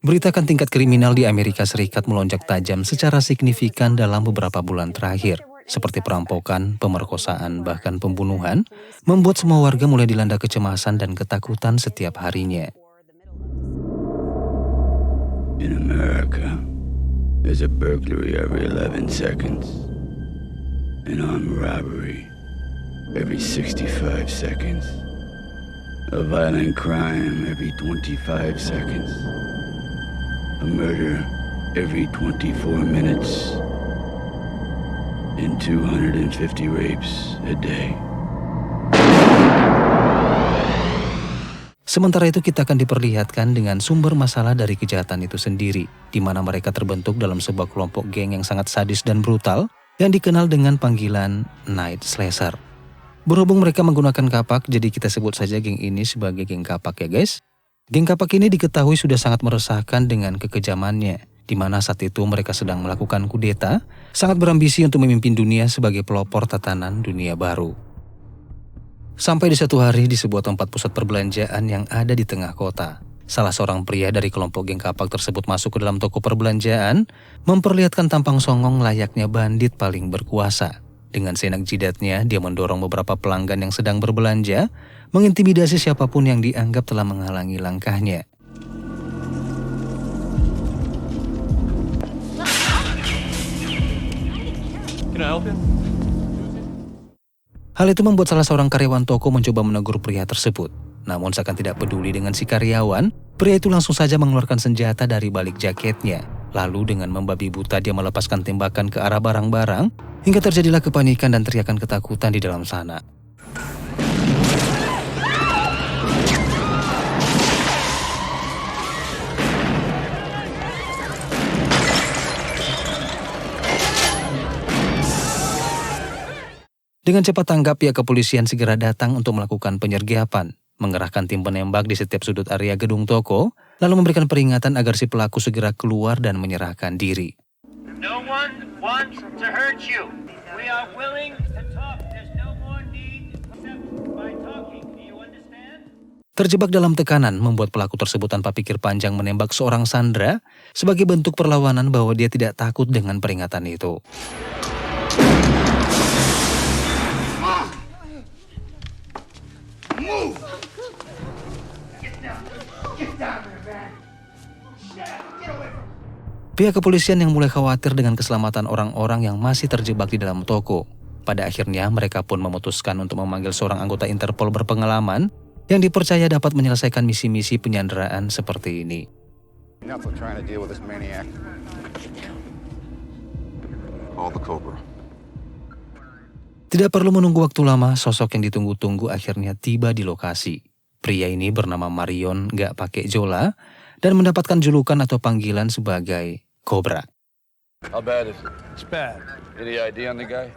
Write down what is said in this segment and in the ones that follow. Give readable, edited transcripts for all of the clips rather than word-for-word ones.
Beritakan tingkat kriminal di Amerika Serikat melonjak tajam secara signifikan dalam beberapa bulan terakhir, seperti perampokan, pemerkosaan, bahkan pembunuhan, membuat semua warga mulai dilanda kecemasan dan ketakutan setiap harinya. In America, there's a burglary every 11 seconds, an armed robbery every 65 seconds, a violent crime every 25 seconds, a murder every 24 minutes, and 250 rapes a day. Sementara itu kita akan diperlihatkan dengan sumber masalah dari kejahatan itu sendiri, di mana mereka terbentuk dalam sebuah kelompok geng yang sangat sadis dan brutal, yang dikenal dengan panggilan Night Slasher. Berhubung mereka menggunakan kapak, jadi kita sebut saja geng ini sebagai geng kapak ya guys. Geng kapak ini diketahui sudah sangat meresahkan dengan kekejamannya, di mana saat itu mereka sedang melakukan kudeta, sangat berambisi untuk memimpin dunia sebagai pelopor tatanan dunia baru. Sampai di satu hari di sebuah tempat pusat perbelanjaan yang ada di tengah kota, salah seorang pria dari kelompok geng kapak tersebut masuk ke dalam toko perbelanjaan, memperlihatkan tampang songong layaknya bandit paling berkuasa. Dengan senak jidatnya, dia mendorong beberapa pelanggan yang sedang berbelanja, mengintimidasi siapapun yang dianggap telah menghalangi langkahnya. Can I help you? Hal itu membuat salah seorang karyawan toko mencoba menegur pria tersebut. Namun seakan tidak peduli dengan si karyawan, pria itu langsung saja mengeluarkan senjata dari balik jaketnya. Lalu dengan membabi buta dia melepaskan tembakan ke arah barang-barang, hingga terjadilah kepanikan dan teriakan ketakutan di dalam sana. Dengan cepat tanggap, pihak kepolisian segera datang untuk melakukan penyergapan, mengerahkan tim penembak di setiap sudut area gedung toko, lalu memberikan peringatan agar si pelaku segera keluar dan menyerahkan diri. No one wants to hurt you. We are willing to talk. There's no more need except by talking. Do you understand? Terjebak dalam tekanan membuat pelaku tersebut tanpa pikir panjang menembak seorang sandera sebagai bentuk perlawanan bahwa dia tidak takut dengan peringatan itu. Pihak kepolisian yang mulai khawatir dengan keselamatan orang-orang yang masih terjebak di dalam toko. Pada akhirnya mereka pun memutuskan untuk memanggil seorang anggota Interpol berpengalaman yang dipercaya dapat menyelesaikan misi-misi penyanderaan seperti ini. Tidak perlu menunggu waktu lama, sosok yang ditunggu-tunggu akhirnya tiba di lokasi. Pria ini bernama Marion gak pakai jola dan mendapatkan julukan atau panggilan sebagai Cobra. How bad is it? It's bad. Any ID on the guy?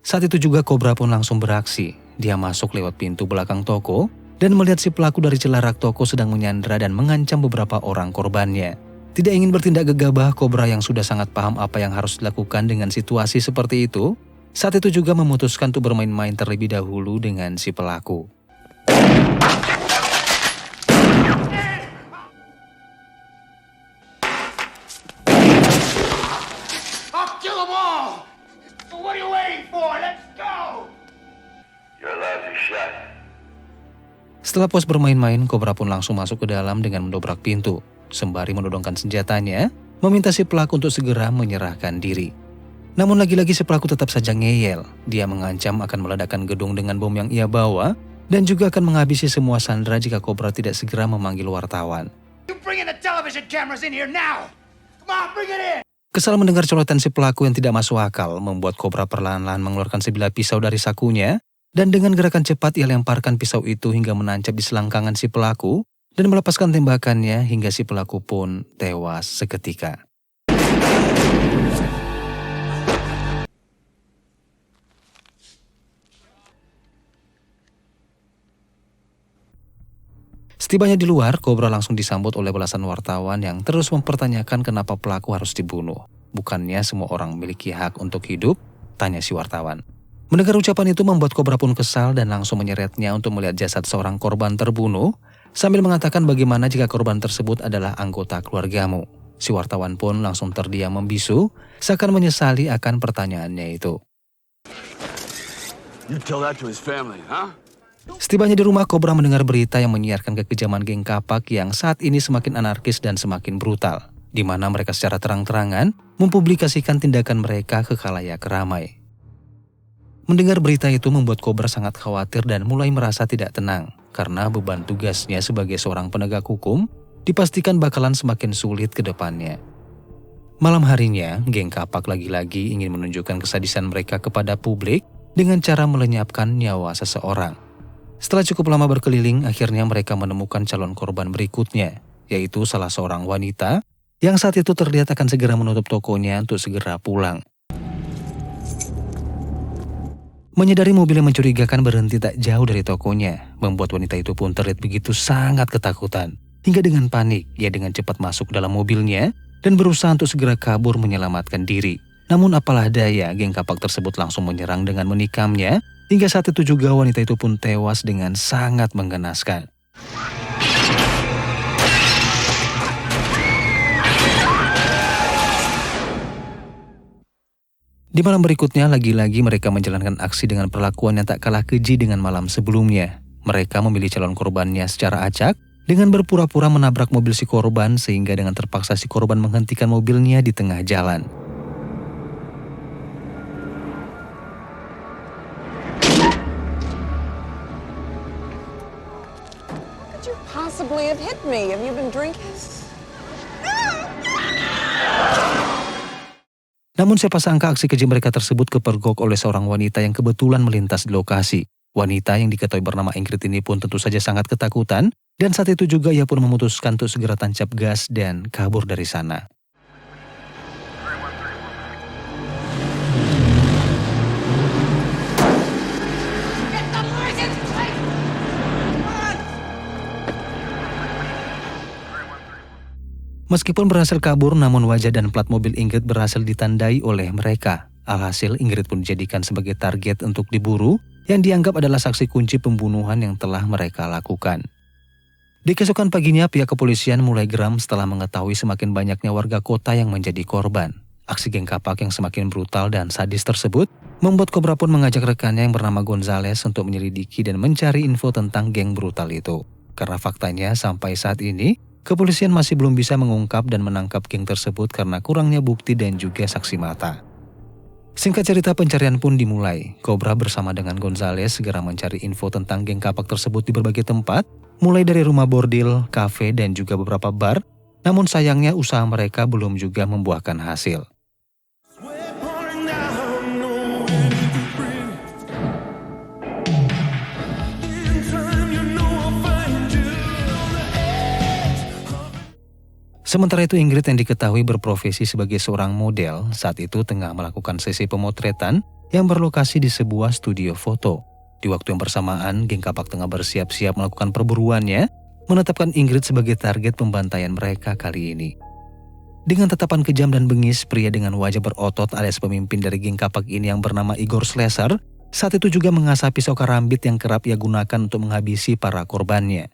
Saat itu juga Cobra pun langsung beraksi. Dia masuk lewat pintu belakang toko dan melihat si pelaku dari celah rak toko sedang menyandera dan mengancam beberapa orang korbannya. Tidak ingin bertindak gegabah, Cobra yang sudah sangat paham apa yang harus dilakukan dengan situasi seperti itu, saat itu juga memutuskan untuk bermain-main terlebih dahulu dengan si pelaku. Setelah puas bermain-main, Cobra pun langsung masuk ke dalam dengan mendobrak pintu, sembari menodongkan senjatanya, meminta si pelaku untuk segera menyerahkan diri. Namun lagi-lagi si pelaku tetap saja ngeyel. Dia mengancam akan meledakkan gedung dengan bom yang ia bawa, dan juga akan menghabisi semua sandera jika Cobra tidak segera memanggil wartawan. Kesal mendengar colotan si pelaku yang tidak masuk akal, membuat Cobra perlahan-lahan mengeluarkan sebilah pisau dari sakunya, dan dengan gerakan cepat ia lemparkan pisau itu hingga menancap di selangkangan si pelaku dan melepaskan tembakannya hingga si pelaku pun tewas seketika. Setibanya di luar, Cobra langsung disambut oleh belasan wartawan yang terus mempertanyakan kenapa pelaku harus dibunuh. Bukannya semua orang memiliki hak untuk hidup? Tanya si wartawan. Mendengar ucapan itu membuat Cobra pun kesal dan langsung menyeretnya untuk melihat jasad seorang korban terbunuh, sambil mengatakan bagaimana jika korban tersebut adalah anggota keluargamu. Si wartawan pun langsung terdiam membisu, seakan menyesali akan pertanyaannya itu. You tell that to his family, huh? Setibanya di rumah, Cobra mendengar berita yang menyiarkan kekejaman geng kapak yang saat ini semakin anarkis dan semakin brutal, di mana mereka secara terang-terangan mempublikasikan tindakan mereka ke khalayak ramai. Mendengar berita itu membuat Cobra sangat khawatir dan mulai merasa tidak tenang, karena beban tugasnya sebagai seorang penegak hukum dipastikan bakalan semakin sulit ke depannya. Malam harinya, geng kapak lagi-lagi ingin menunjukkan kesadisan mereka kepada publik dengan cara melenyapkan nyawa seseorang. Setelah cukup lama berkeliling, akhirnya mereka menemukan calon korban berikutnya, yaitu salah seorang wanita yang saat itu terlihat akan segera menutup tokonya untuk segera pulang. Menyadari mobil yang mencurigakan berhenti tak jauh dari tokonya, membuat wanita itu pun terlihat begitu sangat ketakutan. Hingga dengan panik, ia dengan cepat masuk dalam mobilnya dan berusaha untuk segera kabur menyelamatkan diri. Namun apalah daya, geng kapak tersebut langsung menyerang dengan menikamnya, hingga saat itu juga wanita itu pun tewas dengan sangat menggenaskan. Di malam berikutnya, lagi-lagi mereka menjalankan aksi dengan perlakuan yang tak kalah keji dengan malam sebelumnya. Mereka memilih calon korbannya secara acak dengan berpura-pura menabrak mobil si korban sehingga dengan terpaksa si korban menghentikan mobilnya di tengah jalan. Could you possibly have hit me? Have you been drinking? Namun siapa sangka aksi keji mereka tersebut kepergok oleh seorang wanita yang kebetulan melintas di lokasi. Wanita yang diketahui bernama Ingrid ini pun tentu saja sangat ketakutan, dan saat itu juga ia pun memutuskan untuk segera tancap gas dan kabur dari sana. Meskipun berhasil kabur, namun wajah dan plat mobil Ingrid berhasil ditandai oleh mereka. Alhasil, Ingrid pun dijadikan sebagai target untuk diburu, yang dianggap adalah saksi kunci pembunuhan yang telah mereka lakukan. Di keesokan paginya, pihak kepolisian mulai geram setelah mengetahui semakin banyaknya warga kota yang menjadi korban. Aksi geng kapak yang semakin brutal dan sadis tersebut membuat Cobra pun mengajak rekannya yang bernama Gonzales untuk menyelidiki dan mencari info tentang geng brutal itu. Karena faktanya sampai saat ini, kepolisian masih belum bisa mengungkap dan menangkap geng tersebut karena kurangnya bukti dan juga saksi mata. Singkat cerita, pencarian pun dimulai. Cobra bersama dengan Gonzales segera mencari info tentang geng kapak tersebut di berbagai tempat, mulai dari rumah bordil, kafe, dan juga beberapa bar. Namun sayangnya usaha mereka belum juga membuahkan hasil. Sementara itu, Ingrid yang diketahui berprofesi sebagai seorang model saat itu tengah melakukan sesi pemotretan yang berlokasi di sebuah studio foto. Di waktu yang bersamaan, geng kapak tengah bersiap-siap melakukan perburuannya, menetapkan Ingrid sebagai target pembantaian mereka kali ini. Dengan tatapan kejam dan bengis, pria dengan wajah berotot alias pemimpin dari geng kapak ini yang bernama Igor Slesser, saat itu juga mengasah pisau karambit yang kerap ia gunakan untuk menghabisi para korbannya.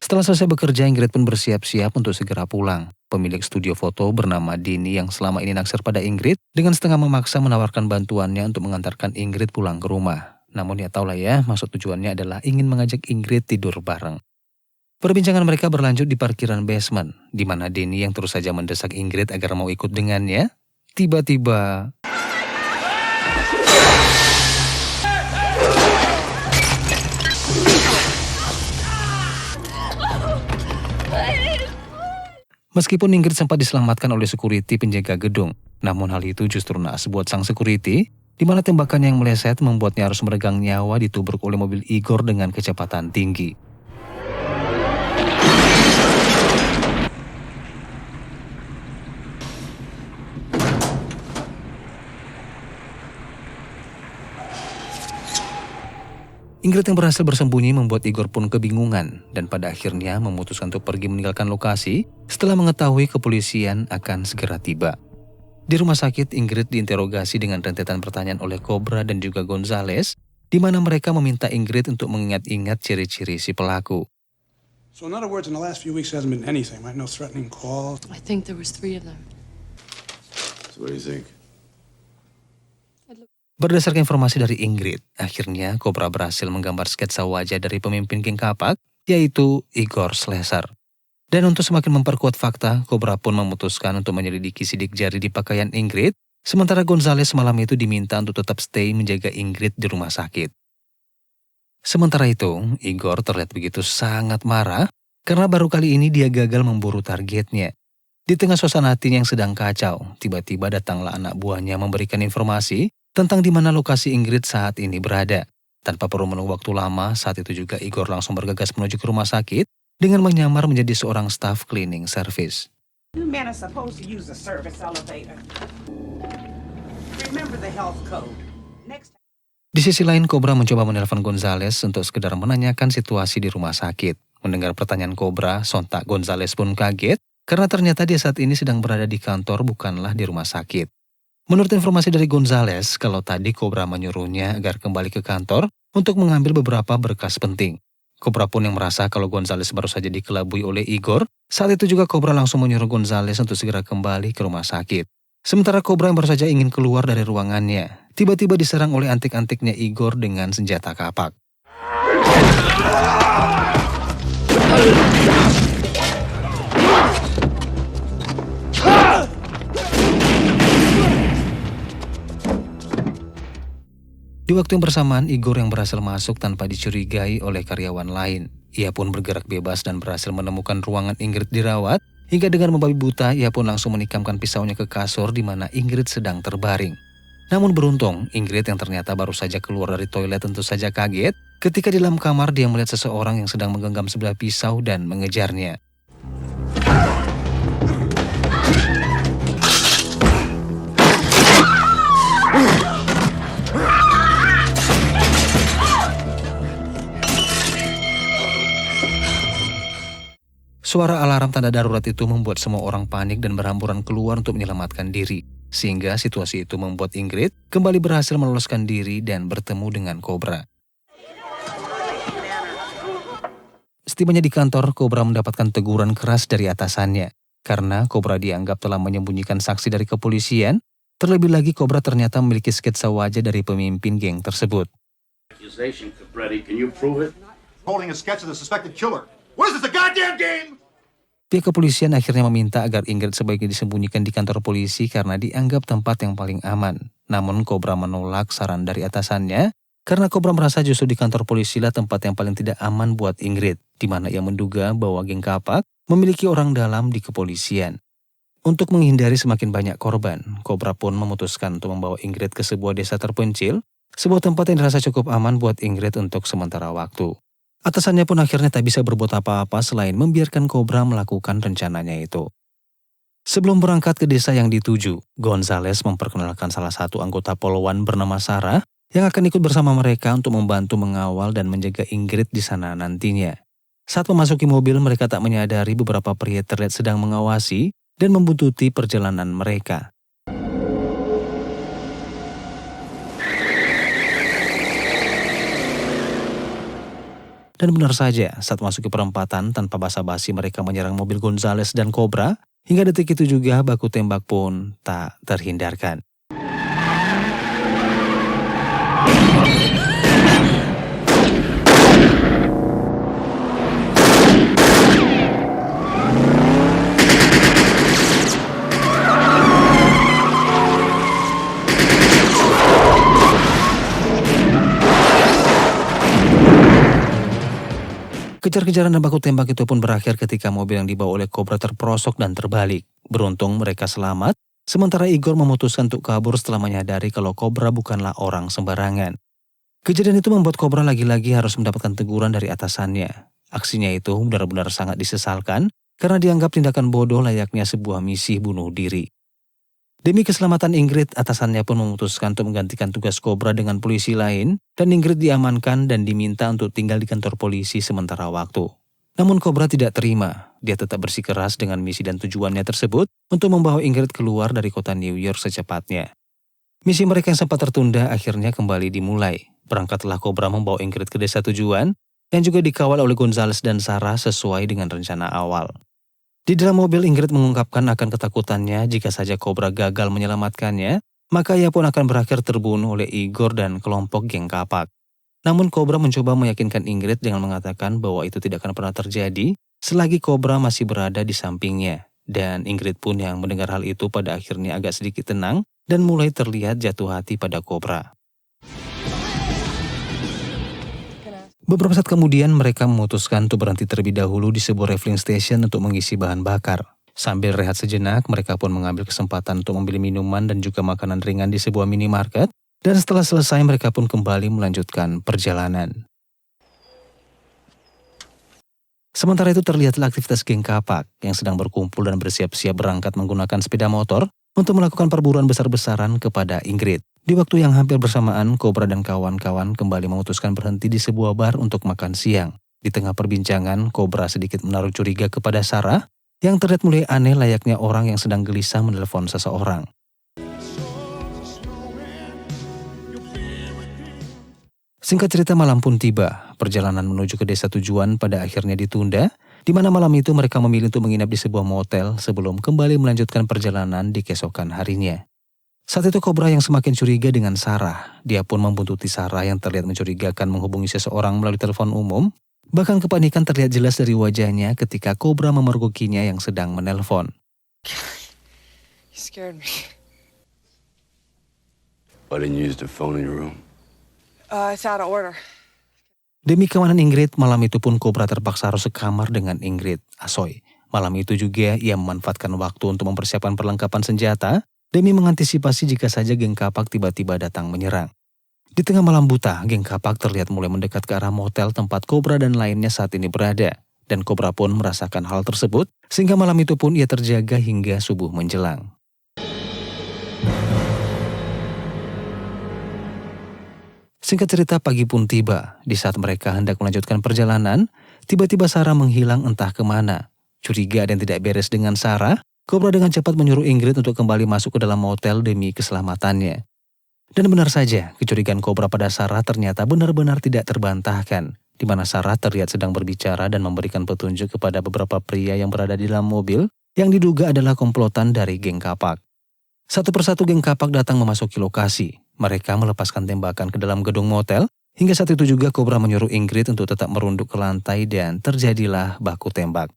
Setelah selesai bekerja, Ingrid pun bersiap-siap untuk segera pulang. Pemilik studio foto bernama Dini yang selama ini naksir pada Ingrid dengan setengah memaksa menawarkan bantuannya untuk mengantarkan Ingrid pulang ke rumah. Namun ya tahulah ya, maksud tujuannya adalah ingin mengajak Ingrid tidur bareng. Perbincangan mereka berlanjut di parkiran basement, di mana Dini yang terus saja mendesak Ingrid agar mau ikut dengannya, tiba-tiba meskipun Ingrid sempat diselamatkan oleh security penjaga gedung, namun hal itu justru naas buat sang security, di mana tembakan yang meleset membuatnya harus meregang nyawa ditubruk oleh mobil Igor dengan kecepatan tinggi. Ingrid yang berhasil bersembunyi membuat Igor pun kebingungan dan pada akhirnya memutuskan untuk pergi meninggalkan lokasi setelah mengetahui kepolisian akan segera tiba. Di rumah sakit, Ingrid diinterogasi dengan rentetan pertanyaan oleh Cobra dan juga Gonzales, di mana mereka meminta Ingrid untuk mengingat-ingat ciri-ciri si pelaku. So in other words, in the last few weeks there hasn't been anything, right? No threatening calls. I think there was 3 of them. So what do you think? Berdasarkan informasi dari Ingrid, akhirnya Cobra berhasil menggambar sketsa wajah dari pemimpin geng kapak, yaitu Igor Slesser. Dan untuk semakin memperkuat fakta, Cobra pun memutuskan untuk menyelidiki sidik jari di pakaian Ingrid, sementara Gonzales malam itu diminta untuk tetap stay menjaga Ingrid di rumah sakit. Sementara itu, Igor terlihat begitu sangat marah karena baru kali ini dia gagal memburu targetnya. Di tengah suasana hatinya yang sedang kacau, tiba-tiba datanglah anak buahnya memberikan informasi tentang di mana lokasi Ingrid saat ini berada. Tanpa perlu menunggu waktu lama, saat itu juga Igor langsung bergegas menuju ke rumah sakit dengan menyamar menjadi seorang staf cleaning service. You men are supposed to use the service elevator. Remember the health code. Next time. Di sisi lain, Cobra mencoba menelpon Gonzales untuk sekedar menanyakan situasi di rumah sakit. Mendengar pertanyaan Cobra, sontak Gonzales pun kaget karena ternyata dia saat ini sedang berada di kantor bukanlah di rumah sakit. Menurut informasi dari Gonzales, kalau tadi Cobra menyuruhnya agar kembali ke kantor untuk mengambil beberapa berkas penting. Cobra pun yang merasa kalau Gonzales baru saja dikelabui oleh Igor, saat itu juga Cobra langsung menyuruh Gonzales untuk segera kembali ke rumah sakit. Sementara Cobra yang baru saja ingin keluar dari ruangannya, tiba-tiba diserang oleh antik-antiknya Igor dengan senjata kapak. Di waktu yang bersamaan, Igor yang berhasil masuk tanpa dicurigai oleh karyawan lain. Ia pun bergerak bebas dan berhasil menemukan ruangan Ingrid dirawat, hingga dengan membabi buta, ia pun langsung menikamkan pisaunya ke kasur di mana Ingrid sedang terbaring. Namun beruntung, Ingrid yang ternyata baru saja keluar dari toilet tentu saja kaget ketika di dalam kamar dia melihat seseorang yang sedang menggenggam sebelah pisau dan mengejarnya. Suara alarm tanda darurat itu membuat semua orang panik dan berhamburan keluar untuk menyelamatkan diri. Sehingga situasi itu membuat Ingrid kembali berhasil meloloskan diri dan bertemu dengan Cobra. Setibanya di kantor, Cobra mendapatkan teguran keras dari atasannya. Karena Cobra dianggap telah menyembunyikan saksi dari kepolisian, terlebih lagi Cobra ternyata memiliki sketsa wajah dari pemimpin geng tersebut. Accusation, Cabretti. Can you prove it? Holding a sketch of the suspected killer. What is this, a goddamn game? Pihak kepolisian akhirnya meminta agar Ingrid sebaiknya disembunyikan di kantor polisi karena dianggap tempat yang paling aman. Namun Cobra menolak saran dari atasannya karena Cobra merasa justru di kantor polisi lah tempat yang paling tidak aman buat Ingrid, di mana ia menduga bahwa geng kapak memiliki orang dalam di kepolisian. Untuk menghindari semakin banyak korban, Cobra pun memutuskan untuk membawa Ingrid ke sebuah desa terpencil, sebuah tempat yang dirasa cukup aman buat Ingrid untuk sementara waktu. Atasannya pun akhirnya tak bisa berbuat apa-apa selain membiarkan Cobra melakukan rencananya itu. Sebelum berangkat ke desa yang dituju, Gonzales memperkenalkan salah satu anggota poluan bernama Sarah yang akan ikut bersama mereka untuk membantu mengawal dan menjaga Ingrid di sana nantinya. Saat memasuki mobil, mereka tak menyadari beberapa pria terlihat sedang mengawasi dan membuntuti perjalanan mereka. Dan benar saja, saat masuk ke perempatan tanpa basa-basi mereka menyerang mobil Gonzales dan Cobra, hingga detik itu juga baku tembak pun tak terhindarkan. Kejar-kejaran dan baku tembak itu pun berakhir ketika mobil yang dibawa oleh Cobra terperosok dan terbalik. Beruntung mereka selamat, sementara Igor memutuskan untuk kabur setelah menyadari kalau Cobra bukanlah orang sembarangan. Kejadian itu membuat Cobra lagi-lagi harus mendapatkan teguran dari atasannya. Aksinya itu benar-benar sangat disesalkan karena dianggap tindakan bodoh layaknya sebuah misi bunuh diri. Demi keselamatan Ingrid, atasannya pun memutuskan untuk menggantikan tugas Cobra dengan polisi lain dan Ingrid diamankan dan diminta untuk tinggal di kantor polisi sementara waktu. Namun Cobra tidak terima, dia tetap bersikeras dengan misi dan tujuannya tersebut untuk membawa Ingrid keluar dari kota New York secepatnya. Misi mereka yang sempat tertunda akhirnya kembali dimulai. berangkatlah Cobra membawa Ingrid ke desa tujuan yang juga dikawal oleh Gonzales dan Sarah sesuai dengan rencana awal. Di dalam mobil, Ingrid mengungkapkan akan ketakutannya jika saja Cobra gagal menyelamatkannya, maka ia pun akan berakhir terbunuh oleh Igor dan kelompok geng kapak. Namun Cobra mencoba meyakinkan Ingrid dengan mengatakan bahwa itu tidak akan pernah terjadi selagi Cobra masih berada di sampingnya. Dan Ingrid pun yang mendengar hal itu pada akhirnya agak sedikit tenang dan mulai terlihat jatuh hati pada Cobra. Beberapa saat kemudian mereka memutuskan untuk berhenti terlebih dahulu di sebuah refilling station untuk mengisi bahan bakar. Sambil rehat sejenak, mereka pun mengambil kesempatan untuk membeli minuman dan juga makanan ringan di sebuah minimarket. Dan setelah selesai, mereka pun kembali melanjutkan perjalanan. Sementara itu terlihatlah aktivitas geng kapak yang sedang berkumpul dan bersiap-siap berangkat menggunakan sepeda motor untuk melakukan perburuan besar-besaran kepada Ingrid. Di waktu yang hampir bersamaan, Cobra dan kawan-kawan kembali memutuskan berhenti di sebuah bar untuk makan siang. Di tengah perbincangan, Cobra sedikit menaruh curiga kepada Sarah yang terlihat mulai aneh layaknya orang yang sedang gelisah menelepon seseorang. Singkat cerita, malam pun tiba. Perjalanan menuju ke desa tujuan pada akhirnya ditunda, di mana malam itu mereka memilih untuk menginap di sebuah motel sebelum kembali melanjutkan perjalanan di keesokan harinya. Saat itu Cobra yang semakin curiga dengan Sarah. Dia pun membuntuti Sarah yang terlihat mencurigakan menghubungi seseorang melalui telepon umum. Bahkan kepanikan terlihat jelas dari wajahnya ketika Cobra memergokinya yang sedang menelpon. You scared me. Why didn't you use the phone in your room? It's out of order. Demi keamanan Ingrid, malam itu pun Cobra terpaksa harus sekamar dengan Ingrid, Asoy. Malam itu juga ia memanfaatkan waktu untuk mempersiapkan perlengkapan senjata demi mengantisipasi jika saja geng kapak tiba-tiba datang menyerang. Di tengah malam buta, geng kapak terlihat mulai mendekat ke arah motel tempat Cobra dan lainnya saat ini berada. Dan Cobra pun merasakan hal tersebut, sehingga malam itu pun ia terjaga hingga subuh menjelang. Singkat cerita, pagi pun tiba. Di saat mereka hendak melanjutkan perjalanan, tiba-tiba Sarah menghilang entah kemana. Curiga dan tidak beres dengan Sarah, Cobra dengan cepat menyuruh Ingrid untuk kembali masuk ke dalam motel demi keselamatannya. Dan benar saja, kecurigaan Cobra pada Sarah ternyata benar-benar tidak terbantahkan, di mana Sarah terlihat sedang berbicara dan memberikan petunjuk kepada beberapa pria yang berada di dalam mobil yang diduga adalah komplotan dari geng kapak. Satu persatu geng kapak datang memasuki lokasi. Mereka melepaskan tembakan ke dalam gedung motel, hingga saat itu juga Cobra menyuruh Ingrid untuk tetap merunduk ke lantai dan terjadilah baku tembak.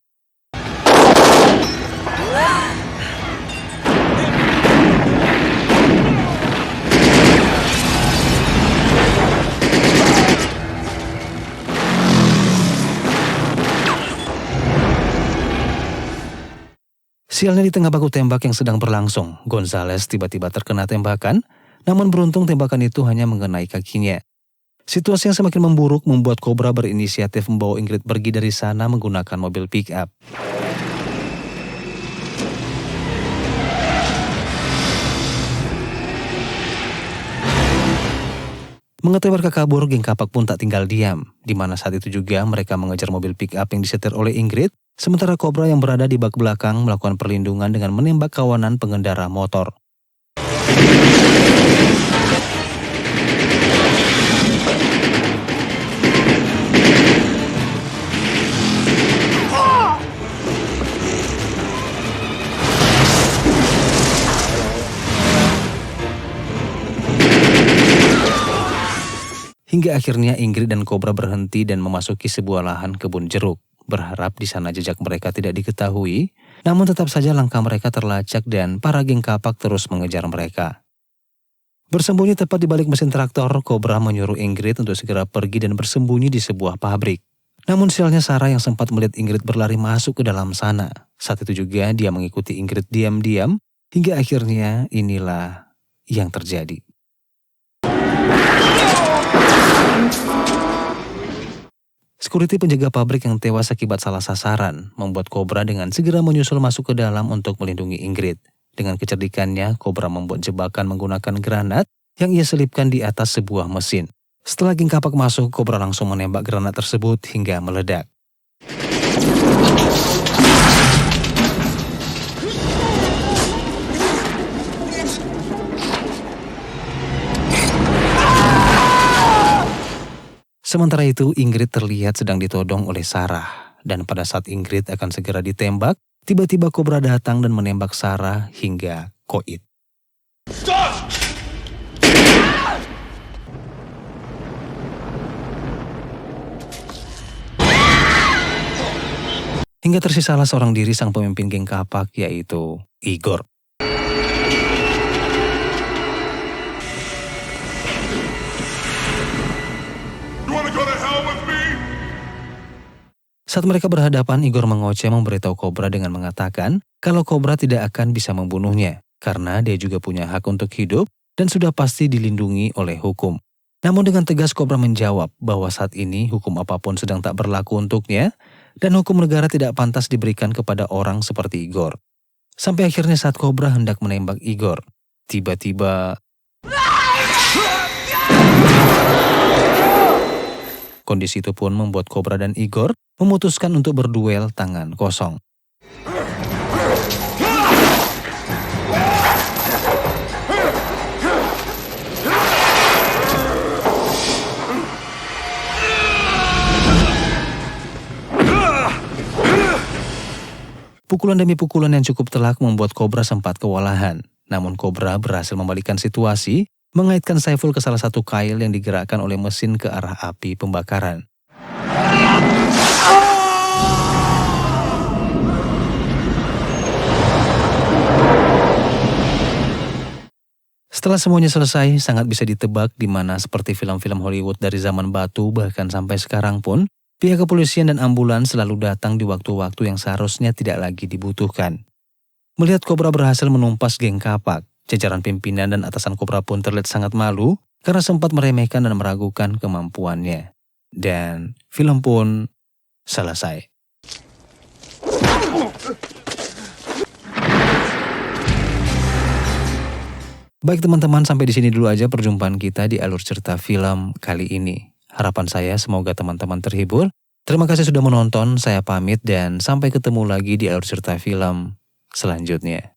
Sialnya di tengah baku tembak yang sedang berlangsung, Gonzales tiba-tiba terkena tembakan, namun beruntung tembakan itu hanya mengenai kakinya. Situasi yang semakin memburuk membuat Cobra berinisiatif membawa Ingrid pergi dari sana menggunakan mobil pick-up. Mengetahui mereka kabur, geng kapak pun tak tinggal diam, di mana saat itu juga mereka mengejar mobil pick-up yang disetir oleh Ingrid, sementara Cobra yang berada di bak belakang melakukan perlindungan dengan menembak kawanan pengendara motor. Hingga akhirnya Ingrid dan Cobra berhenti dan memasuki sebuah lahan kebun jeruk. Berharap di sana jejak mereka tidak diketahui, namun tetap saja langkah mereka terlacak dan para geng kapak terus mengejar mereka. Bersembunyi tepat di balik mesin traktor, Cobra menyuruh Ingrid untuk segera pergi dan bersembunyi di sebuah pabrik. Namun sialnya Sarah yang sempat melihat Ingrid berlari masuk ke dalam sana. Saat itu juga dia mengikuti Ingrid diam-diam, hingga akhirnya inilah yang terjadi. Security penjaga pabrik yang tewas akibat salah sasaran membuat Cobra dengan segera menyusul masuk ke dalam untuk melindungi Ingrid. Dengan kecerdikannya, Cobra membuat jebakan menggunakan granat yang ia selipkan di atas sebuah mesin. Setelah geng kapak masuk, Cobra langsung menembak granat tersebut hingga meledak. Sementara itu Ingrid terlihat sedang ditodong oleh Sarah. Dan pada saat Ingrid akan segera ditembak, tiba-tiba kobra datang dan menembak Sarah hingga koit. Hingga tersisalah seorang diri sang pemimpin geng kapak, yaitu Igor. Saat mereka berhadapan, Igor mengoceh memberitahu Kobra dengan mengatakan kalau Kobra tidak akan bisa membunuhnya karena dia juga punya hak untuk hidup dan sudah pasti dilindungi oleh hukum. Namun dengan tegas Kobra menjawab bahwa saat ini hukum apapun sedang tak berlaku untuknya dan hukum negara tidak pantas diberikan kepada orang seperti Igor. Sampai akhirnya saat Kobra hendak menembak Igor, tiba-tiba kondisi itu pun membuat Kobra dan Igor memutuskan untuk berduel tangan kosong. Pukulan demi pukulan yang cukup telak membuat Kobra sempat kewalahan. Namun Kobra berhasil membalikkan situasi, mengaitkan Saiful ke salah satu kail yang digerakkan oleh mesin ke arah api pembakaran. Setelah semuanya selesai, sangat bisa ditebak di mana seperti film-film Hollywood dari zaman batu bahkan sampai sekarang pun, pihak kepolisian dan ambulans selalu datang di waktu-waktu yang seharusnya tidak lagi dibutuhkan. Melihat Kobra berhasil menumpas geng kapak, jajaran pimpinan dan atasan Kobra pun terlihat sangat malu karena sempat meremehkan dan meragukan kemampuannya. Dan film pun selesai. Baik teman-teman, sampai di sini dulu aja perjumpaan kita di alur cerita film kali ini. Harapan saya semoga teman-teman terhibur. Terima kasih sudah menonton, saya pamit dan sampai ketemu lagi di alur cerita film selanjutnya.